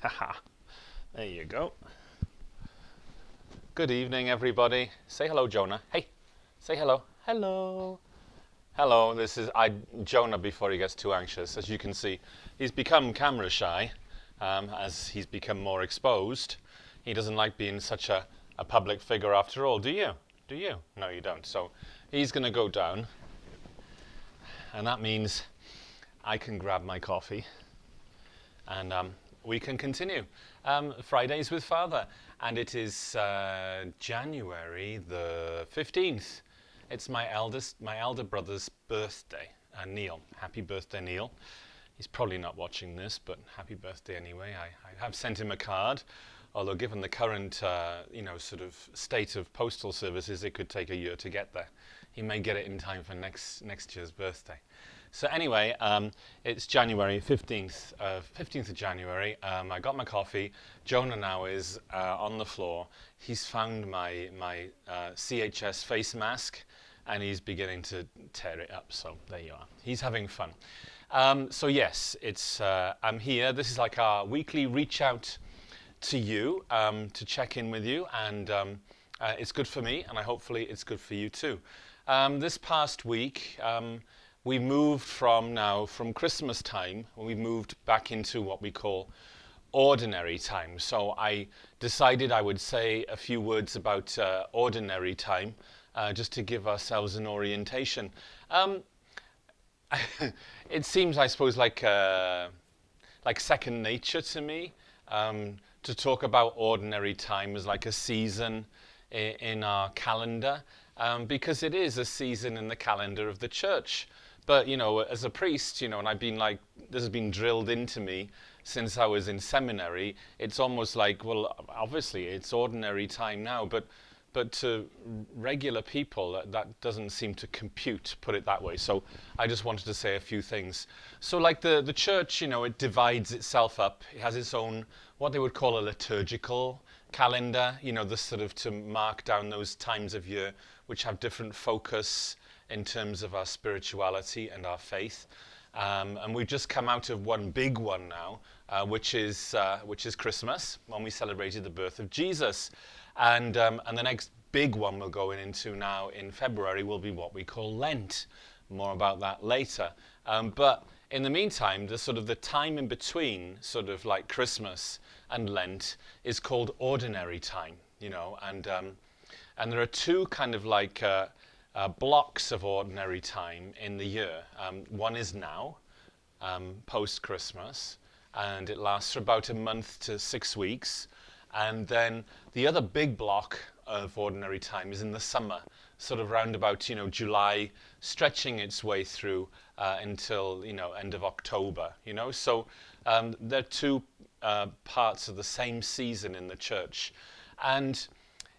Haha, there you go. Good evening, everybody. Say hello, Jonah. Hey, say hello. Hello. Hello, this is Jonah before he gets too anxious. As you can see, he's become camera shy as he's become more exposed. He doesn't like being such a public figure after all, do you? Do you? No, you don't. So he's going to go down, and that means I can grab my coffee and we can continue. Fridays with Father, and it is January the 15th. It's my elder brother's birthday, Neil. Happy birthday, Neil. He's probably not watching this, but happy birthday anyway. I have sent him a card, although given the current, sort of state of postal services, it could take a year to get there. He may get it in time for next year's birthday. So anyway, it's January 15th, 15th of January. I got my coffee. Jonah now is on the floor. He's found my CHS face mask, and he's beginning to tear it up. So there you are. He's having fun. So yes, I'm here. This is like our weekly reach out to you, to check in with you, and it's good for me, and hopefully it's good for you too. This past week, we moved from Christmas time, we moved back into what we call ordinary time. So I decided I would say a few words about ordinary time, just to give ourselves an orientation. It seems, I suppose, like second nature to me, to talk about ordinary time as like a season in our calendar, because it is a season in the calendar of the church. But, as a priest, and I've been this has been drilled into me since I was in seminary. It's almost like, well, obviously it's ordinary time now, but to regular people, that doesn't seem to compute, put it that way. So I just wanted to say a few things. So like the church, it divides itself up. It has its own, what they would call a liturgical calendar, the sort of to mark down those times of year which have different focus in terms of our spirituality and our faith. And we've just come out of one big one now, which is Christmas, when we celebrated the birth of Jesus. And the next big one we're going into now in February will be what we call Lent. More about that later. But in the meantime, the time in between, sort of like Christmas and Lent, is called ordinary time, and there are two kind of like blocks of ordinary time in the year. One is now, post-Christmas, and it lasts for about a month to 6 weeks. And then the other big block of ordinary time is in the summer, sort of round about, July, stretching its way through until, end of October, So they're two parts of the same season in the church. And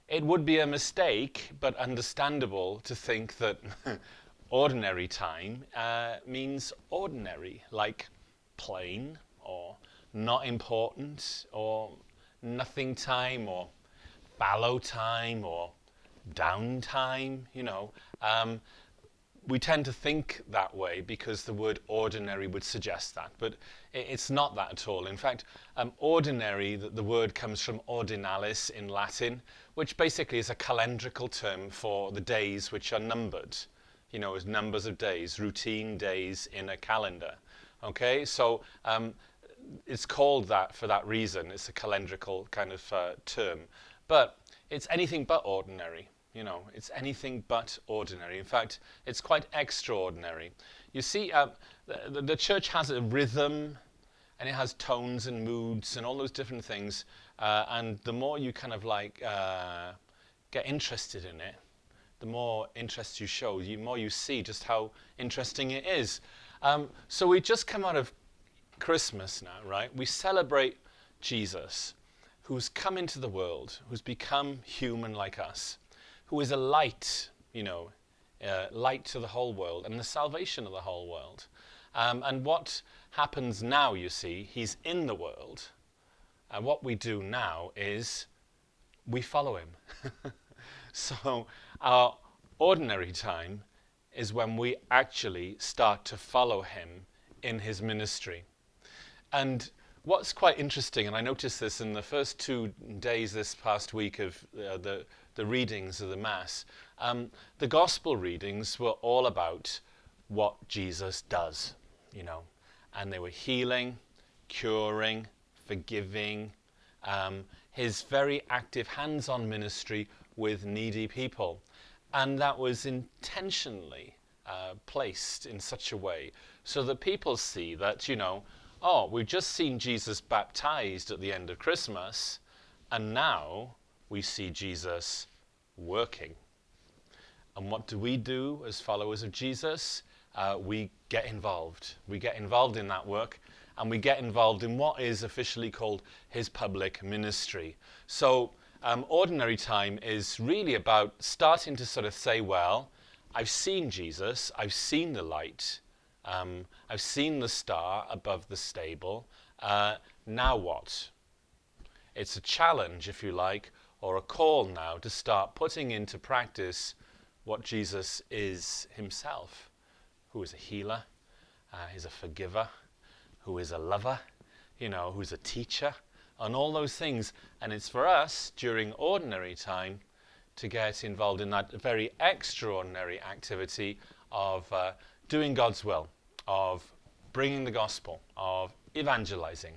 it would be a mistake, but understandable, to think that ordinary time means ordinary, like plain or not important or nothing time or fallow time or downtime, We tend to think that way because the word ordinary would suggest that, but it's not that at all. In fact, ordinary, the word comes from ordinalis in Latin, which basically is a calendrical term for the days which are numbered, as numbers of days, routine days in a calendar. Okay, so it's called that for that reason. It's a calendrical kind of term, but it's anything but ordinary. It's anything but ordinary. In fact, it's quite extraordinary. You see, the church has a rhythm, and it has tones and moods and all those different things. And the more you kind of get interested in it, the more interest you show, the more you see just how interesting it is. So we just come out of Christmas now, right? We celebrate Jesus, who's come into the world, who's become human like us, who is a light, light to the whole world and the salvation of the whole world. And what happens now, you see, he's in the world. And what we do now is we follow him. So our ordinary time is when we actually start to follow him in his ministry. And what's quite interesting, and I noticed this in the first 2 days this past week of the readings of the Mass, the Gospel readings were all about what Jesus does, and they were healing, curing, forgiving, his very active hands-on ministry with needy people. And that was intentionally placed in such a way so that people see that, oh, we've just seen Jesus baptized at the end of Christmas, and now we see Jesus working. And what do we do as followers of Jesus? We get involved. We get involved in that work, and we get involved in what is officially called his public ministry. So ordinary time is really about starting to sort of say, well, I've seen Jesus, I've seen the light, I've seen the star above the stable, now what? It's a challenge, if you like, or a call now to start putting into practice what Jesus is himself, who is a healer, he's a forgiver, who is a lover, who's a teacher, and all those things. And it's for us, during ordinary time, to get involved in that very extraordinary activity of doing God's will, of bringing the gospel, of evangelizing,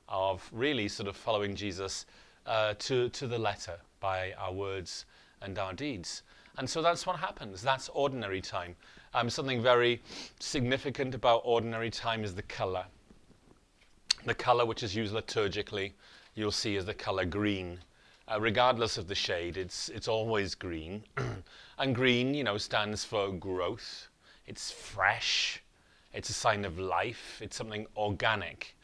of really sort of following Jesus to the letter by our words and our deeds. And so that's what happens. That's ordinary time. Something very significant about ordinary time is the color. The color which is used liturgically, you'll see, is the color green. Regardless of the shade, it's always green. And green, stands for growth. It's fresh. It's a sign of life. It's something organic.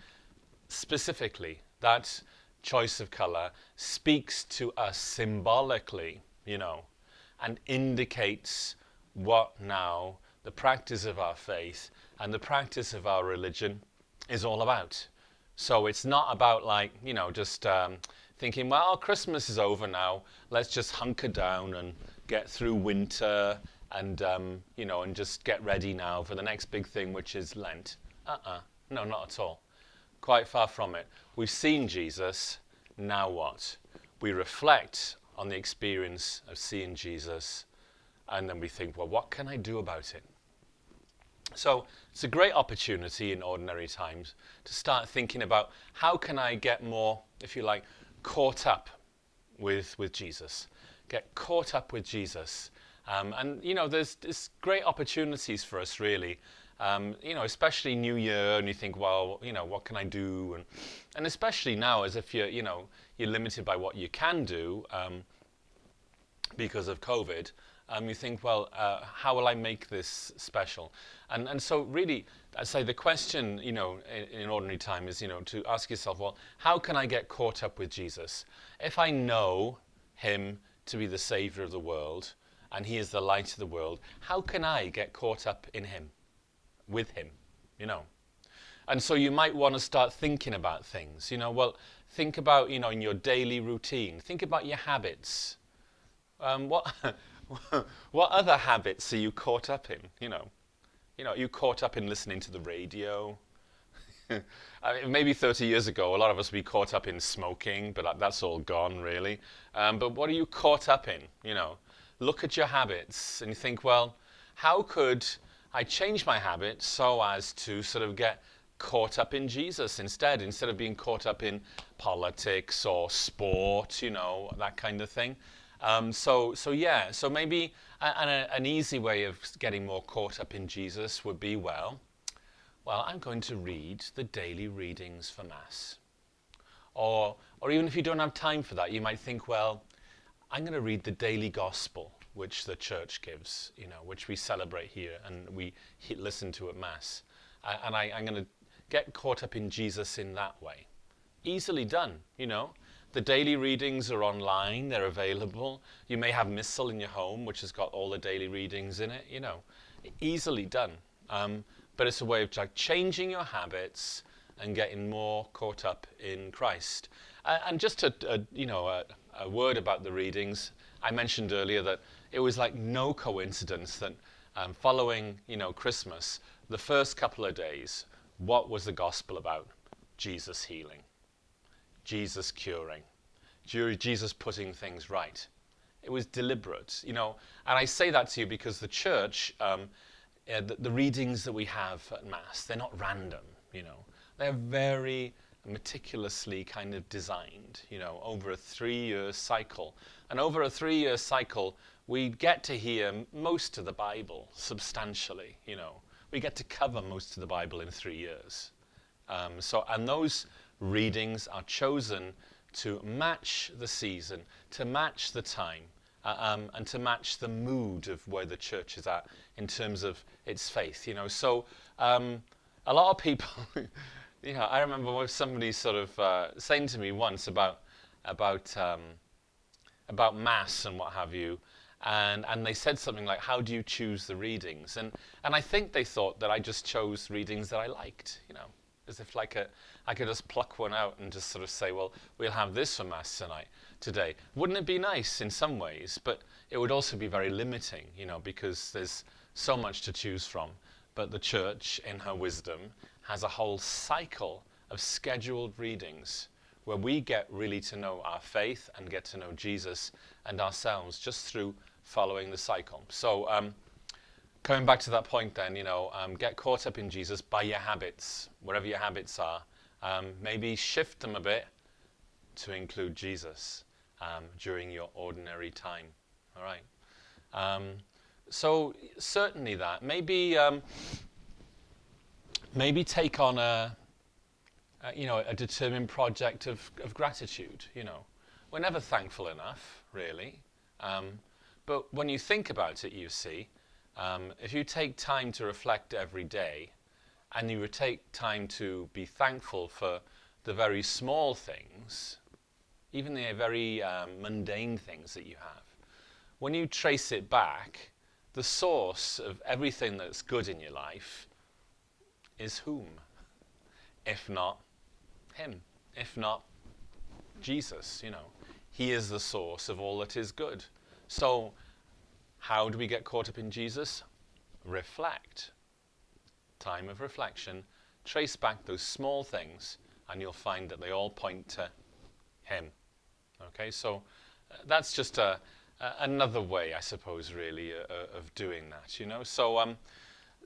Specifically, that choice of color speaks to us symbolically, and indicates what now the practice of our faith and the practice of our religion is all about. So it's not about just thinking, well, Christmas is over now, let's just hunker down and get through winter and, and just get ready now for the next big thing, which is Lent. No, not at all. Quite far from it. We've seen Jesus, now what? We reflect on the experience of seeing Jesus, and then we think, well, what can I do about it? So it's a great opportunity in ordinary times to start thinking about how can I get more, if you like, caught up with Jesus. Get caught up with Jesus. There's great opportunities for us, really. Especially New Year, and you think, well, what can I do? And especially now, as if you're limited by what you can do because of COVID. You think, well, how will I make this special? And so really, I'd say the question, in ordinary time is, to ask yourself, well, how can I get caught up with Jesus? If I know him to be the Savior of the world, and he is the light of the world, how can I get caught up in him, with him, And so you might want to start thinking about things, well, think about, in your daily routine, think about your habits. What other habits are you caught up in? Are you caught up in listening to the radio? Maybe 30 years ago, a lot of us would be caught up in smoking, but that's all gone, really. But what are you caught up in? Look at your habits and you think, well, how could I change my habits so as to sort of get caught up in Jesus instead of being caught up in politics or sport, that kind of thing. So maybe an easy way of getting more caught up in Jesus would be, well, I'm going to read the daily readings for Mass. Or even if you don't have time for that, you might think, well, I'm going to read the daily gospel, which the church gives, which we celebrate here and we listen to at Mass. And I'm going to get caught up in Jesus in that way. Easily done, The daily readings are online, they're available. You may have Missal in your home, which has got all the daily readings in it, Easily done. But it's a way of changing your habits and getting more caught up in Christ. And just a word about the readings. I mentioned earlier that it was like no coincidence that following, Christmas, the first couple of days, what was the gospel about? Jesus healing, Jesus curing, Jesus putting things right. It was deliberate, and I say that to you because the church, the readings that we have at Mass, they're not random, They're very meticulously kind of designed, over a 3-year cycle. And over a 3-year cycle, we get to hear most of the Bible substantially, We get to cover most of the Bible in 3 years. And those readings are chosen to match the season, to match the time, and to match the mood of where the church is at in terms of its faith. So a lot of people, I remember somebody sort of saying to me once about Mass and what have you, and they said something like, "How do you choose the readings?" And I think they thought that I just chose readings that I liked, as if I could just pluck one out and just sort of say, well, we'll have this for Mass today. Wouldn't it be nice in some ways? But it would also be very limiting, because there's so much to choose from. But the church, in her wisdom, has a whole cycle of scheduled readings where we get really to know our faith and get to know Jesus and ourselves just through following the cycle. So coming back to that point then, get caught up in Jesus by your habits, wherever your habits are. Maybe shift them a bit to include Jesus during your ordinary time. All right. So certainly that. Maybe take on a determined project of gratitude. We're never thankful enough, really. But when you think about it, you see, if you take time to reflect every day, and you take time to be thankful for the very small things, even the very mundane things that you have, when you trace it back, the source of everything that's good in your life is whom? If not him, if not Jesus, He is the source of all that is good. So how do we get caught up in Jesus? Reflect. Time of reflection. Trace back those small things and you'll find that they all point to him. Okay, so that's just another way, I suppose, really, of doing that,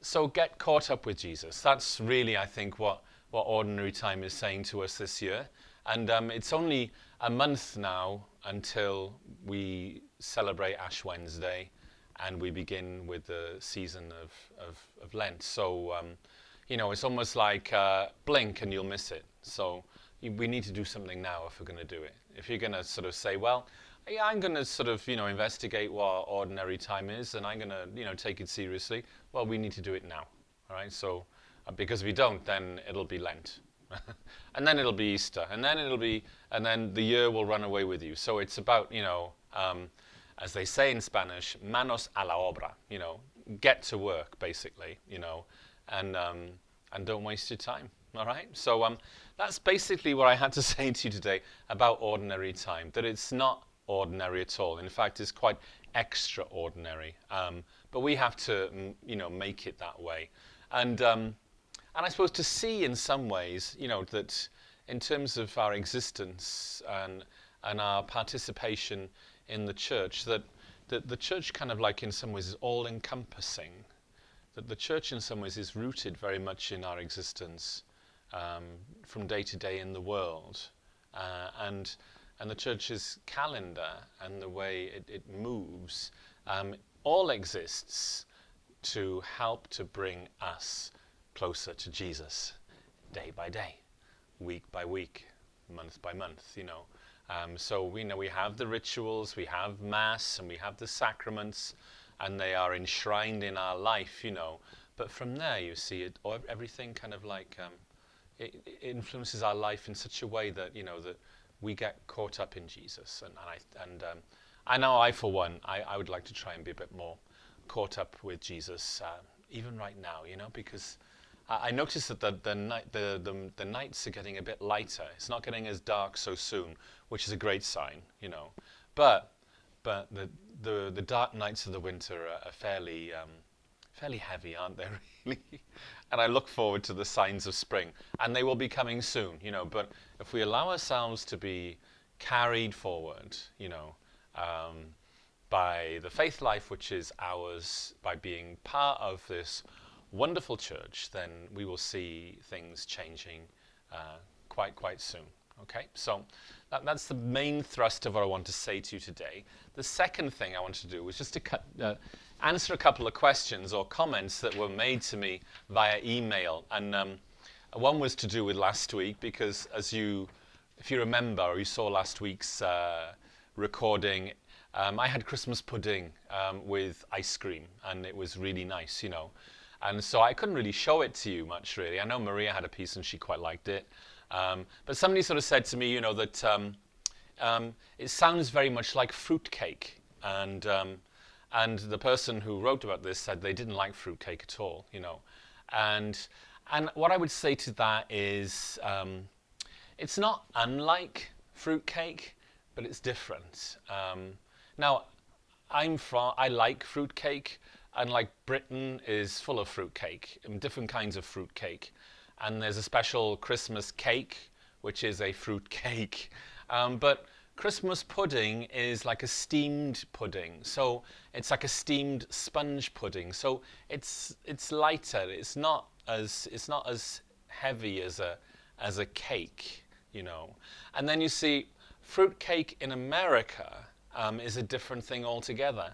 So get caught up with Jesus. That's really, I think, what Ordinary Time is saying to us this year. And it's only a month now until we celebrate Ash Wednesday and we begin with the season of Lent. So, it's almost like blink and you'll miss it. So we need to do something now if we're going to do it. If you're going to sort of say, well, yeah, I'm going to sort of, investigate what Ordinary Time is and I'm going to, take it seriously. Well, we need to do it now. All right. So, because if we don't, then it'll be Lent. And then it'll be Easter. And then the year will run away with you. So it's about, as they say in Spanish, manos a la obra, get to work, basically, and don't waste your time. All right. So that's basically what I had to say to you today about Ordinary Time, that it's not ordinary at all. In fact, it's quite extraordinary. But we have to, make it that way. And I suppose to see in some ways, that in terms of our existence and our participation in the church, that the church kind of like in some ways is all-encompassing. That the church in some ways is rooted very much in our existence from day to day in the world. And the church's calendar and the way it moves all exists to help to bring us closer to Jesus day by day, week by week, month by month, So we have the rituals, we have Mass, and we have the sacraments, and they are enshrined in our life, But from there, you see, everything kind of like it influences our life in such a way that that we get caught up in Jesus. And I know I, for one, I would like to try and be a bit more caught up with Jesus, even right now, because I noticed that the nights are getting a bit lighter. It's not getting as dark so soon, which is a great sign, But the dark nights of the winter are fairly heavy, aren't they? Really. And I look forward to the signs of spring. And they will be coming soon, but if we allow ourselves to be carried forward, by the faith life which is ours, by being part of this wonderful church, then we will see things changing quite soon. Okay, so that's the main thrust of what I want to say to you today. The second thing I wanted to do was just to answer a couple of questions or comments that were made to me via email. And one was to do with last week, because if you remember, or you saw last week's recording, I had Christmas pudding with ice cream, and it was really nice, And so I couldn't really show it to you much, really. I know Maria had a piece and she quite liked it. But somebody sort of said to me, that it sounds very much like fruitcake. And the person who wrote about this said they didn't like fruitcake at all, And what I would say to that is, it's not unlike fruitcake, but it's different. Now, I like fruitcake, and like Britain is full of fruitcake, different kinds of fruitcake. And there's a special Christmas cake, which is a fruit cake. But Christmas pudding is like a steamed pudding. So it's like a steamed sponge pudding. So it's lighter. It's not as heavy as a cake, And then you see, fruit cake in America is a different thing altogether.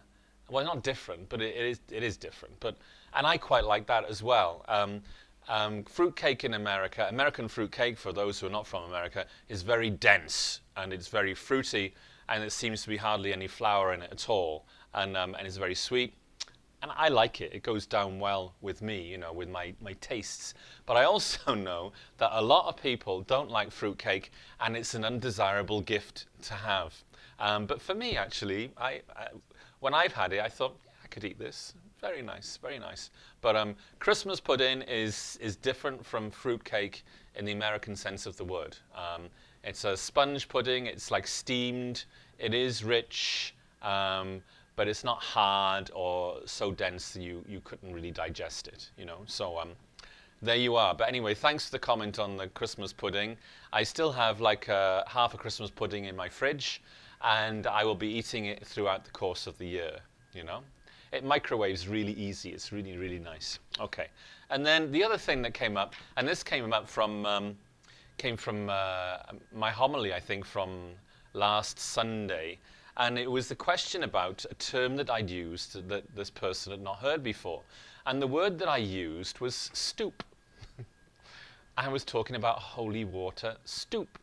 Well, not different, but it is different. And I quite like that as well. Fruitcake in American fruitcake, for those who are not from America, is very dense, and it's very fruity, and it seems to be hardly any flour in it at all, and it's very sweet. And I like it. It goes down well with me, with my tastes. But I also know that a lot of people don't like fruitcake, and it's an undesirable gift to have. But for me, actually, when I've had it, I thought, yeah, I could eat this. Very nice, very nice. But Christmas pudding is different from fruitcake in the American sense of the word. It's a sponge pudding. It's like steamed. It is rich, but it's not hard or so dense that you couldn't really digest it, So there you are. But anyway, thanks for the comment on the Christmas pudding. I still have like half a Christmas pudding in my fridge, and I will be eating it throughout the course of the year, It microwaves really easy. It's really, really nice. Okay. And then the other thing that came up, and this came up from my homily, I think, from last Sunday, and it was the question about a term that I'd used that this person had not heard before. And the word that I used was stoop. I was talking about holy water stoop,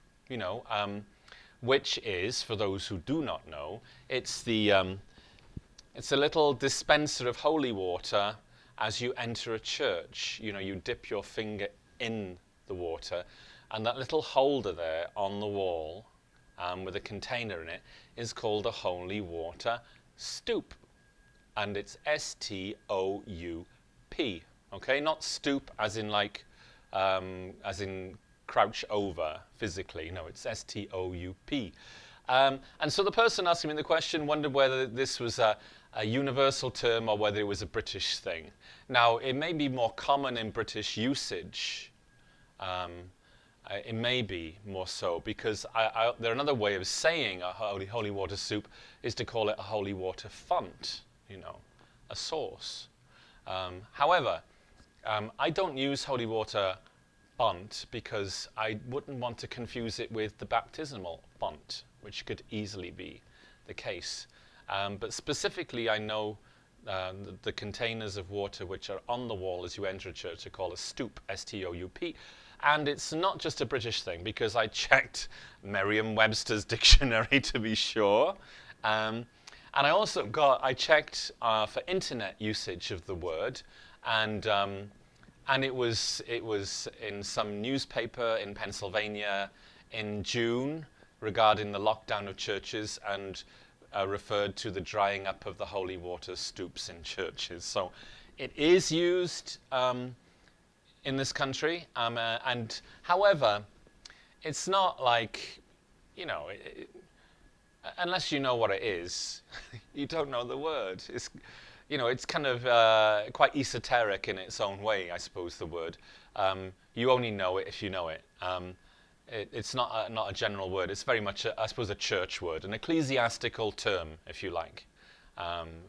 which is, for those who do not know, it's a little dispenser of holy water as you enter a church. You dip your finger in the water, and that little holder there on the wall with a container in it is called a holy water stoop. And it's S-T-O-U-P. Okay, not stoop as in crouch over physically. No, it's S-T-O-U-P. And so the person asking me the question wondered whether this was a universal term or whether it was a British thing. Now, it may be more common in British usage. It may be more so, because there another way of saying a holy water soup is to call it a holy water font, a sauce. However, I don't use holy water font because I wouldn't want to confuse it with the baptismal font, which could easily be the case. But specifically, I know the containers of water which are on the wall as you enter a church are called a stoop, S-T-O-U-P. And it's not just a British thing, because I checked Merriam-Webster's dictionary to be sure. And I checked for internet usage of the word, and it was in some newspaper in Pennsylvania in June regarding the lockdown of churches, and referred to the drying up of the holy water stoops in churches. So it is used in this country, and however, it's not like, unless you know what it is, you don't know the word. it's kind of quite esoteric in its own way, I suppose, the word. You only know it if you know it. It's not a general word. It's very much, I suppose, a church word, an ecclesiastical term, if you like,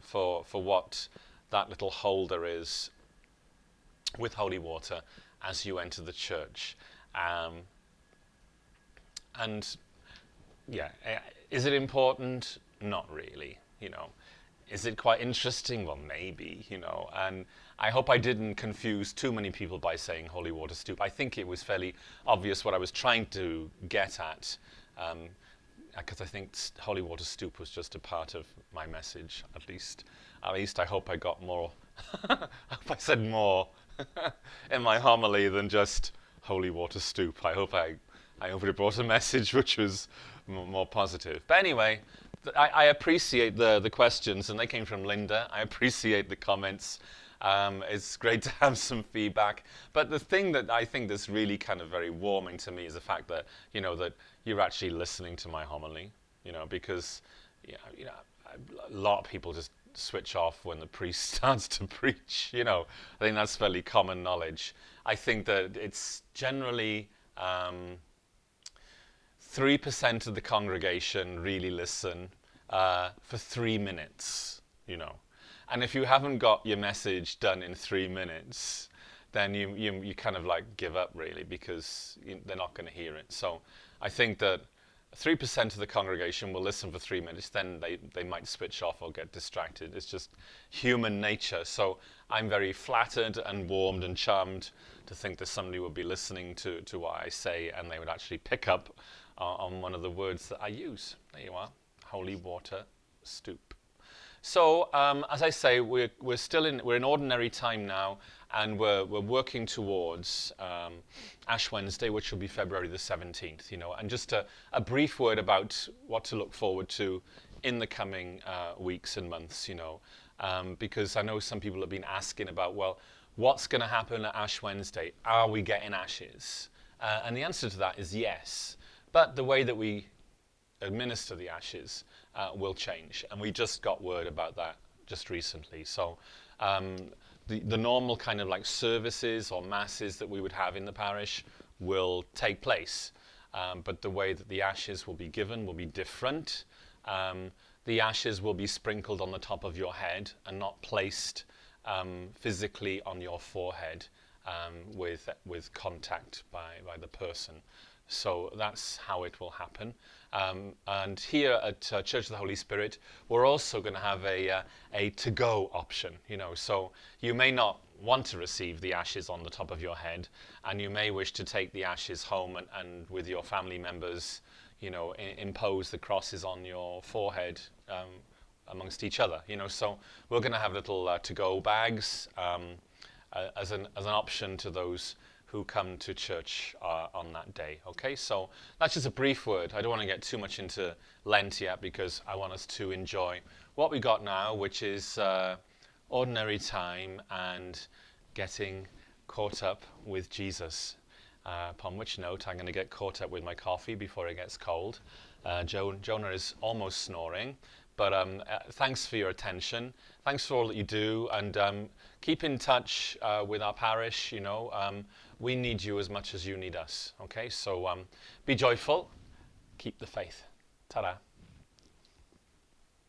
for what that little holder is with holy water as you enter the church. And yeah, is it important? Not really, Is it quite interesting? Well, maybe, And I hope I didn't confuse too many people by saying holy water stoop. I think it was fairly obvious what I was trying to get at, because I think holy water stoop was just a part of my message, at least. At least I hope I got more. I hope I said more in my homily than just holy water stoop. I hope it brought a message which was more positive. But anyway, I appreciate the questions, and they came from Linda. I appreciate the comments. It's great to have some feedback. But the thing that I think that's really kind of very warming to me is the fact that, that you're actually listening to my homily, because, a lot of people just switch off when the priest starts to preach, I think that's fairly common knowledge. I think that it's generally 3% of the congregation really listen for 3 minutes, And if you haven't got your message done in 3 minutes, then you kind of like give up really, because they're not going to hear it. So I think that 3% of the congregation will listen for 3 minutes, then they might switch off or get distracted. It's just human nature. So I'm very flattered and warmed and charmed to think that somebody would be listening to what I say, and they would actually pick up on one of the words that I use. There you are, holy water stoop. So as I say, we're in ordinary time now, and we're working towards Ash Wednesday, which will be February the 17th. And just a brief word about what to look forward to in the coming weeks and months. Because I know some people have been asking about, well, what's going to happen at Ash Wednesday? Are we getting ashes? And the answer to that is yes. But the way that we administer the ashes will change. And we just got word about that just recently. So the normal kind of like services or masses that we would have in the parish will take place. But the way that the ashes will be given will be different. The ashes will be sprinkled on the top of your head and not placed physically on your forehead with contact by the person. So that's how it will happen. And here at Church of the Holy Spirit, we're also going to have a to-go option. So you may not want to receive the ashes on the top of your head, and you may wish to take the ashes home and with your family members, impose the crosses on your forehead amongst each other. So we're going to have little to-go bags as an option to those who come to church on that day. Okay, so that's just a brief word. I don't want to get too much into Lent yet, because I want us to enjoy what we got now, which is ordinary time and getting caught up with Jesus. Upon which note, I'm going to get caught up with my coffee before it gets cold. Jonah is almost snoring. But thanks for your attention. Thanks for all that you do, and keep in touch with our parish. We need you as much as you need us. Okay, so be joyful, keep the faith. Ta-da.